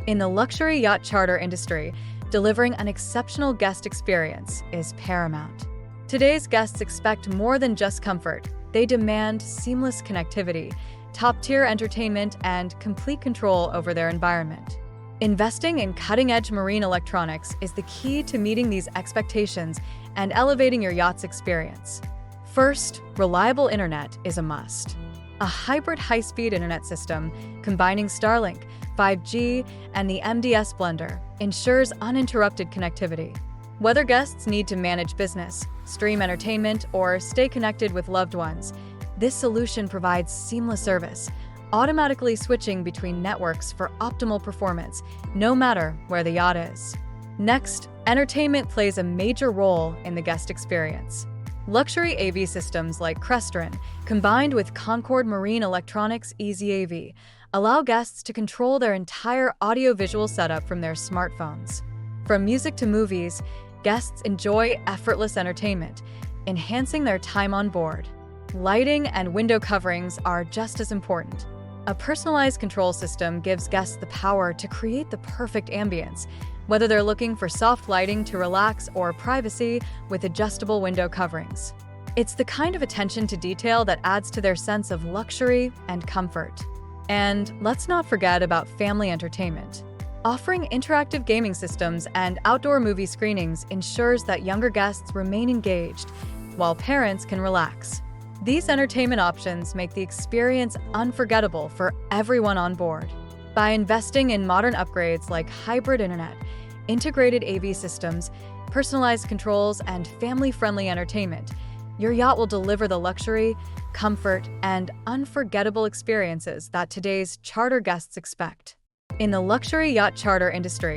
In the luxury yacht charter industry, delivering an exceptional guest experience is paramount. Today's guests expect more than just comfort. They demand seamless connectivity, top-tier entertainment, and complete control over their environment. Investing in cutting-edge marine electronics is the key to meeting these expectations and elevating your yacht's experience. First, reliable internet is a must. A hybrid high-speed internet system combining Starlink, 5G, and the MDS blender ensures uninterrupted connectivity. Whether guests need to manage business, stream entertainment, or stay connected with loved ones, this solution provides seamless service, automatically switching between networks for optimal performance, no matter where the yacht is. Next, entertainment plays a major role in the guest experience. Luxury AV systems like Crestron, combined with Concord Marine Electronics Easy AV, allow guests to control their entire audiovisual setup from their smartphones. From music to movies, guests enjoy effortless entertainment, enhancing their time on board. Lighting and window coverings are just as important. A personalized control system gives guests the power to create the perfect ambience, whether they're looking for soft lighting to relax or privacy with adjustable window coverings. It's the kind of attention to detail that adds to their sense of luxury and comfort. And let's not forget about family entertainment. Offering interactive gaming systems and outdoor movie screenings ensures that younger guests remain engaged, while parents can relax. These entertainment options make the experience unforgettable for everyone on board. By investing in modern upgrades like hybrid internet, integrated AV systems, personalized controls, and family-friendly entertainment, your yacht will deliver the luxury, comfort, and unforgettable experiences that today's charter guests expect. In the luxury yacht charter industry,